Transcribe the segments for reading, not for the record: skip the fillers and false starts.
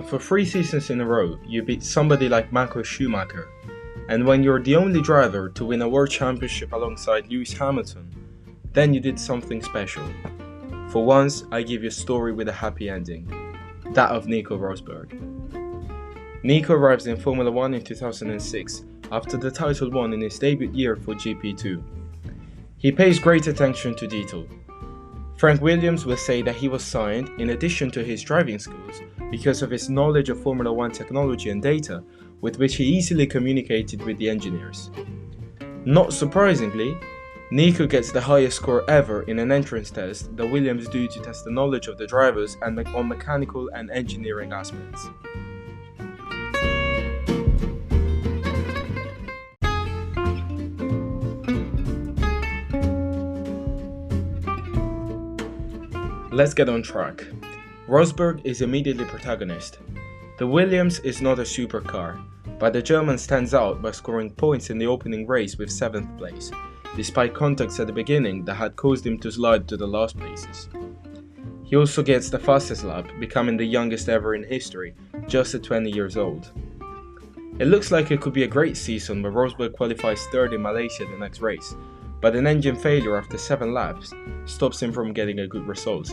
for 3 seasons in a row, you beat somebody like Michael Schumacher, and when you're the only driver to win a world championship alongside Lewis Hamilton, then you did something special. For once, I give you a story with a happy ending, that of Nico Rosberg. Nico arrives in Formula 1 in 2006 after the title won in his debut year for GP2. He pays great attention to detail. Frank Williams will say that he was signed, in addition to his driving skills, because of his knowledge of Formula 1 technology and data, with which he easily communicated with the engineers. Not surprisingly, Nico gets the highest score ever in an entrance test that Williams do to test the knowledge of the drivers and on mechanical and engineering aspects. Let's get on track. Rosberg is immediately protagonist. The Williams is not a supercar, but the German stands out by scoring points in the opening race with 7th place, despite contacts at the beginning that had caused him to slide to the last places. He also gets the fastest lap, becoming the youngest ever in history, just at 20 years old. It looks like it could be a great season where Rosberg qualifies 3rd in Malaysia the next race, but an engine failure after 7 laps stops him from getting a good result.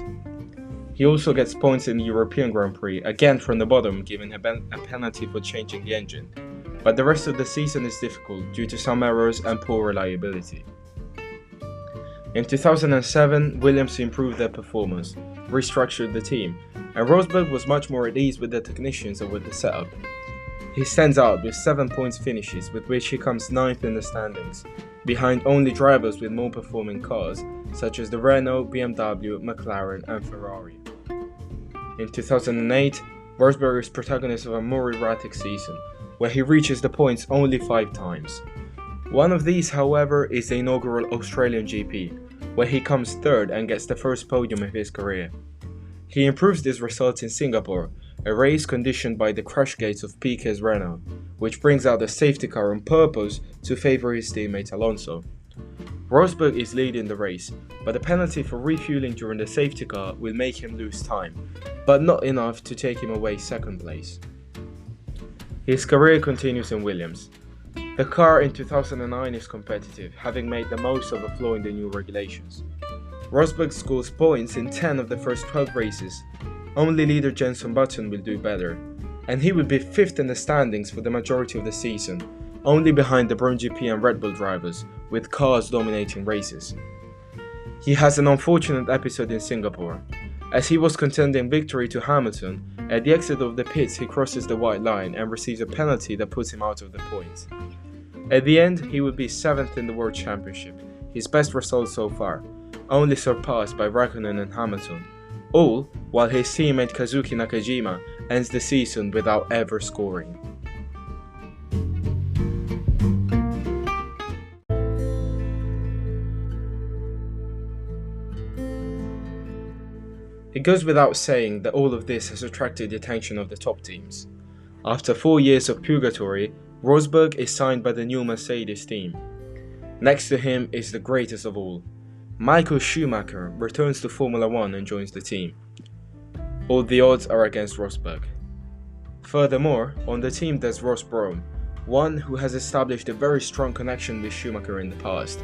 He also gets points in the European Grand Prix, again from the bottom, given a penalty for changing the engine, but the rest of the season is difficult due to some errors and poor reliability. In 2007, Williams improved their performance, restructured the team, and Rosberg was much more at ease with the technicians and with the setup. He stands out with 7 points finishes, with which he comes 9th in the standings, behind only drivers with more performing cars, such as the Renault, BMW, McLaren and Ferrari. In 2008, Rosberg is protagonist of a more erratic season, where he reaches the points only 5 times. One of these, however, is the inaugural Australian GP, where he comes 3rd and gets the first podium of his career. He improves this result in Singapore, a race conditioned by the crash gates of Piquet's Renault, which brings out the safety car on purpose to favour his teammate Alonso. Rosberg is leading the race, but a penalty for refueling during the safety car will make him lose time, but not enough to take him away 2nd place. His career continues in Williams. The car in 2009 is competitive, having made the most of a flaw in the new regulations. Rosberg scores points in 10 of the first 12 races. Only leader Jenson Button will do better, and he will be 5th in the standings for the majority of the season, only behind the Brown GP and Red Bull drivers, with cars dominating races. He has an unfortunate episode in Singapore. As he was contending victory to Hamilton, at the exit of the pits he crosses the white line and receives a penalty that puts him out of the points. At the end, he would be 7th in the World Championship, his best result so far, only surpassed by Raikkonen and Hamilton, all while his teammate Kazuki Nakajima ends the season without ever scoring. It goes without saying that all of this has attracted the attention of the top teams. After 4 years of purgatory, Rosberg is signed by the new Mercedes team. Next to him is the greatest of all. Michael Schumacher returns to Formula 1 and joins the team. All the odds are against Rosberg. Furthermore, on the team there's Ross Brawn, one who has established a very strong connection with Schumacher in the past.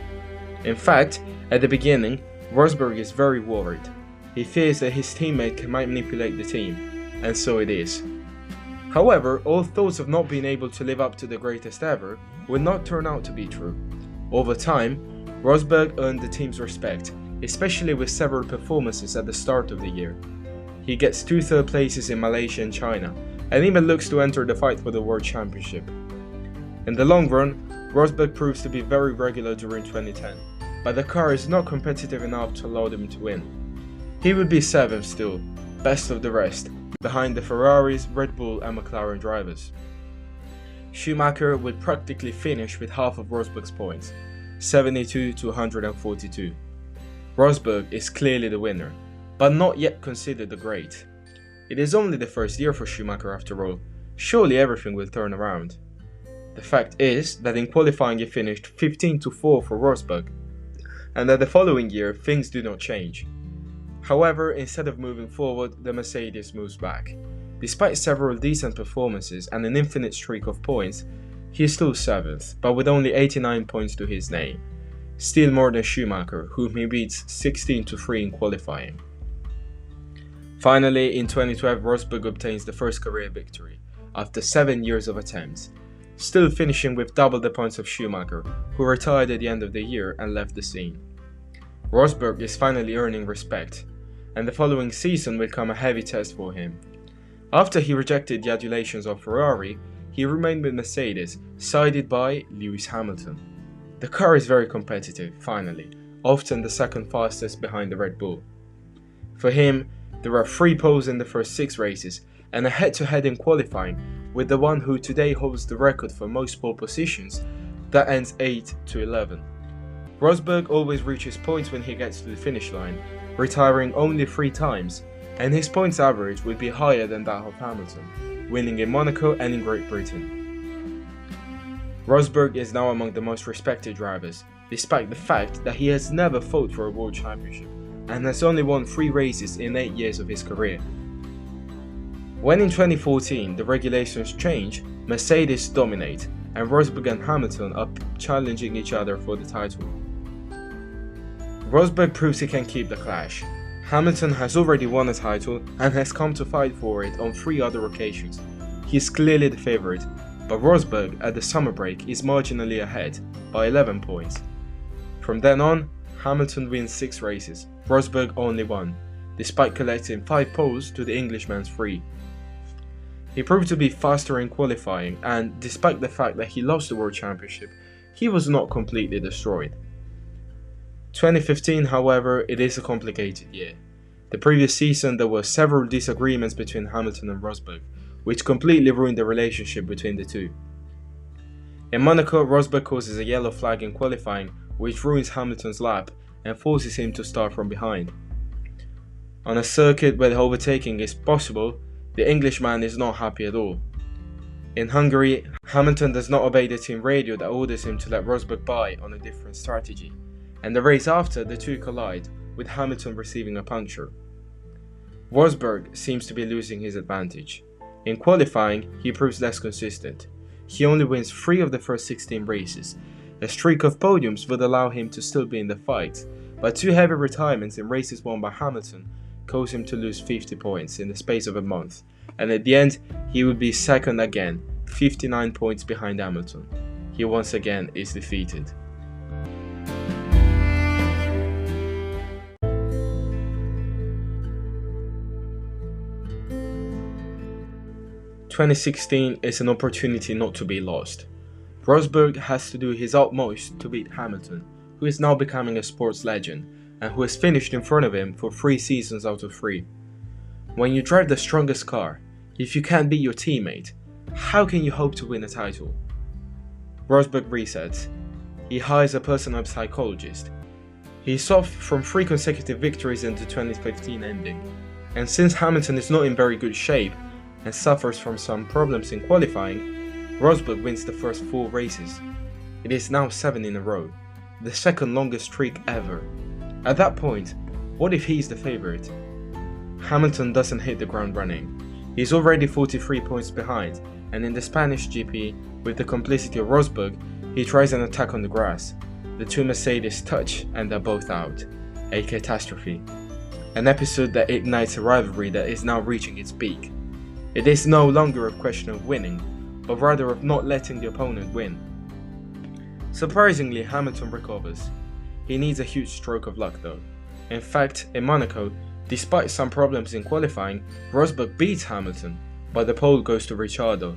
In fact, at the beginning, Rosberg is very worried. He fears that his teammate might manipulate the team, and so it is. However, all thoughts of not being able to live up to the greatest ever will not turn out to be true. Over time, Rosberg earned the team's respect, especially with several performances at the start of the year. He gets 2 third places in Malaysia and China, and even looks to enter the fight for the World Championship. In the long run, Rosberg proves to be very regular during 2010, but the car is not competitive enough to allow them to win. He would be 7th still, best of the rest, behind the Ferraris, Red Bull and McLaren drivers. Schumacher would practically finish with half of Rosberg's points, 72 to 142. Rosberg is clearly the winner, but not yet considered the great. It is only the first year for Schumacher after all, surely everything will turn around. The fact is that in qualifying he finished 15 to 4 for Rosberg, and that the following year things do not change. However, instead of moving forward, the Mercedes moves back. Despite several decent performances and an infinite streak of points, he is still 7th, but with only 89 points to his name, still more than Schumacher, whom he beats 16-3 in qualifying. Finally, in 2012, Rosberg obtains the first career victory, after 7 years of attempts, still finishing with double the points of Schumacher, who retired at the end of the year and left the scene. Rosberg is finally earning respect, and the following season will come a heavy test for him. After he rejected the adulations of Ferrari, he remained with Mercedes, sided by Lewis Hamilton. The car is very competitive, finally, often the second fastest behind the Red Bull. For him, there are 3 poles in the first 6 races, and a head-to-head in qualifying with the one who today holds the record for most pole positions, that ends 8-11. Rosberg always reaches points when he gets to the finish line, retiring only 3 times, and his points average would be higher than that of Hamilton, winning in Monaco and in Great Britain. Rosberg is now among the most respected drivers, despite the fact that he has never fought for a world championship, and has only won 3 races in 8 years of his career. When in 2014 the regulations change, Mercedes dominate, and Rosberg and Hamilton are challenging each other for the title. Rosberg proves he can keep the clash. Hamilton has already won a title and has come to fight for it on 3 other occasions. He is clearly the favourite, but Rosberg at the summer break is marginally ahead, by 11 points. From then on, Hamilton wins 6 races, Rosberg only 1, despite collecting 5 poles to the Englishman's 3. He proved to be faster in qualifying, and despite the fact that he lost the World Championship, he was not completely destroyed. 2015, however, it is a complicated year. The previous season there were several disagreements between Hamilton and Rosberg, which completely ruined the relationship between the two. In Monaco, Rosberg causes a yellow flag in qualifying, which ruins Hamilton's lap and forces him to start from behind. On a circuit where the overtaking is possible, the Englishman is not happy at all. In Hungary, Hamilton does not obey the team radio that orders him to let Rosberg by on a different strategy, and the race after the two collide, with Hamilton receiving a puncture. Rosberg seems to be losing his advantage. In qualifying, he proves less consistent. He only wins 3 of the first 16 races. A streak of podiums would allow him to still be in the fight, but 2 heavy retirements in races won by Hamilton cause him to lose 50 points in the space of a month, and at the end, he would be second again, 59 points behind Hamilton. He once again is defeated. "2016 is an opportunity not to be lost. Rosberg has to do his utmost to beat Hamilton, who is now becoming a sports legend, and who has finished in front of him for 3 seasons out of 3. When you drive the strongest car, if you can't beat your teammate, how can you hope to win a title?" Rosberg resets. He hires a personal psychologist. He is off from 3 consecutive victories in the 2015 ending, and since Hamilton is not in very good shape and suffers from some problems in qualifying, Rosberg wins the first 4 races. It is now 7 in a row, the second longest streak ever. At that point, what if he is the favourite? Hamilton doesn't hit the ground running. He is already 43 points behind, and in the Spanish GP, with the complicity of Rosberg, he tries an attack on the grass. The 2 Mercedes touch and they're both out. A catastrophe. An episode that ignites a rivalry that is now reaching its peak. It is no longer a question of winning, but rather of not letting the opponent win. Surprisingly, Hamilton recovers. He needs a huge stroke of luck though. In fact, in Monaco, despite some problems in qualifying, Rosberg beats Hamilton, but the pole goes to Ricciardo.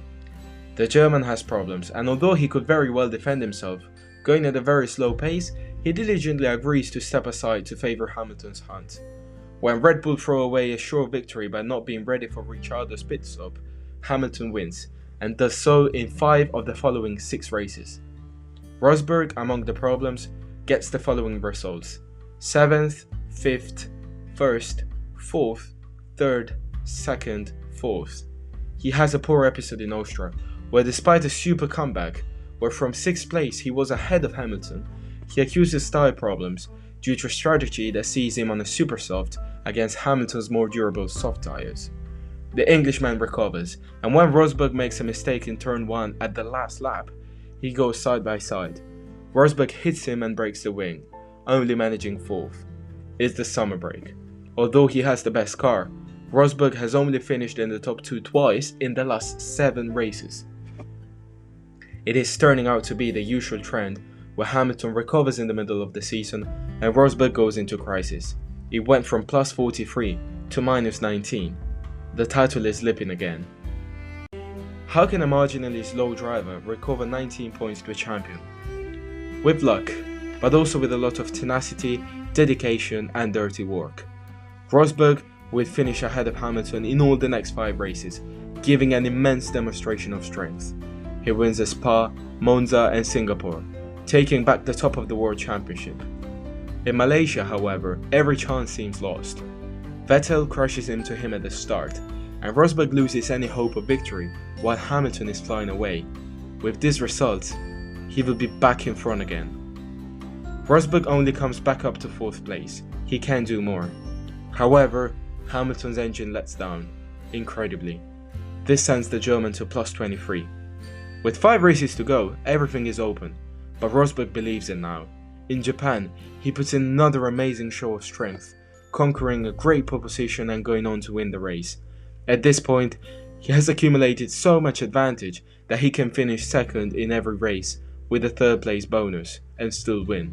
The German has problems, and although he could very well defend himself, going at a very slow pace, he diligently agrees to step aside to favour Hamilton's hunt. When Red Bull throw away a sure victory by not being ready for Ricciardo's pit stop, Hamilton wins, and does so in 5 of the following 6 races. Rosberg, among the problems, gets the following results: 7th, 5th, 1st, 4th, 3rd, 2nd, 4th. He has a poor episode in Austria, where despite a super comeback, where from 6th place he was ahead of Hamilton, he accuses tyre problems due to a strategy that sees him on a super soft against Hamilton's more durable soft tyres. The Englishman recovers, and when Rosberg makes a mistake in turn 1 at the last lap, he goes side by side. Rosberg hits him and breaks the wing, only managing 4th. It's the summer break. Although he has the best car, Rosberg has only finished in the top 2 twice in the last 7 races. It is turning out to be the usual trend where Hamilton recovers in the middle of the season and Rosberg goes into crisis. It went from plus 43 to minus 19. The title is slipping again. How can a marginally slow driver recover 19 points to a champion? With luck, but also with a lot of tenacity, dedication and dirty work. Rosberg will finish ahead of Hamilton in all the next 5 races, giving an immense demonstration of strength. He wins at Spa, Monza and Singapore, taking back the top of the World Championship. In Malaysia, however, every chance seems lost. Vettel crashes into him at the start, and Rosberg loses any hope of victory while Hamilton is flying away. With this result, he will be back in front again. Rosberg only comes back up to 4th place. He can do more. However, Hamilton's engine lets down, incredibly. This sends the German to plus 23. With 5 races to go, everything is open, but Rosberg believes it now. In Japan, he puts in another amazing show of strength, conquering a great pole position and going on to win the race. At this point, he has accumulated so much advantage that he can finish 2nd in every race with a 3rd place bonus and still win.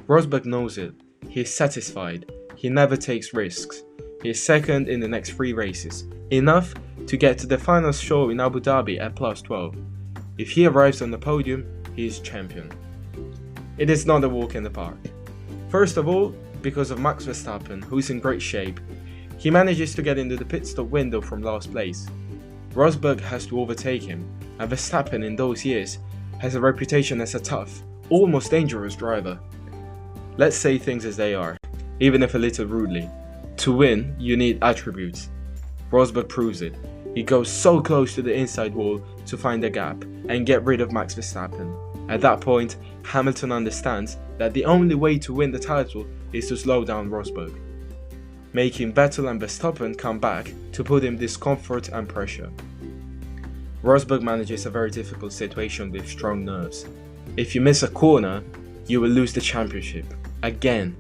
Rosberg knows it. He is satisfied. He never takes risks. He is 2nd in the next 3 races, enough to get to the final show in Abu Dhabi at plus 12. If he arrives on the podium, he is champion. It is not a walk in the park. First of all, because of Max Verstappen, who is in great shape, he manages to get into the pit stop window from last place. Rosberg has to overtake him, and Verstappen in those years has a reputation as a tough, almost dangerous driver. Let's say things as they are, even if a little rudely. To win, you need attributes. Rosberg proves it. He goes so close to the inside wall to find a gap and get rid of Max Verstappen. At that point, Hamilton understands that the only way to win the title is to slow down Rosberg, making Vettel and Verstappen come back to put him discomfort and pressure. Rosberg manages a very difficult situation with strong nerves. If you miss a corner, you will lose the championship. Again.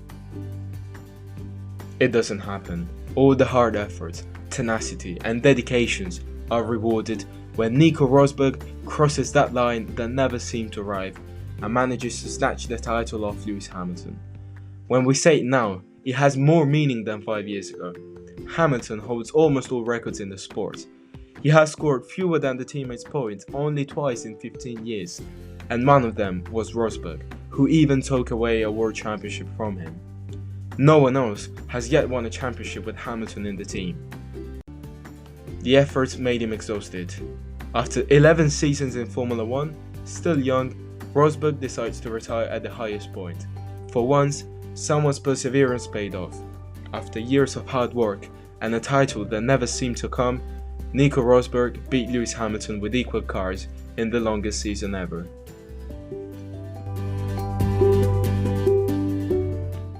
It doesn't happen. All the hard efforts, tenacity and dedications are rewarded when Nico Rosberg crosses that line that never seemed to arrive and manages to snatch the title off Lewis Hamilton. When we say it now, it has more meaning than 5 years ago. Hamilton holds almost all records in the sport. He has scored fewer than the teammates' points only twice in 15 years, and one of them was Rosberg, who even took away a world championship from him. No one else has yet won a championship with Hamilton in the team. The effort made him exhausted. After 11 seasons in Formula 1, still young, Rosberg decides to retire at the highest point. For once, someone's perseverance paid off. After years of hard work and a title that never seemed to come, Nico Rosberg beat Lewis Hamilton with equal cars in the longest season ever.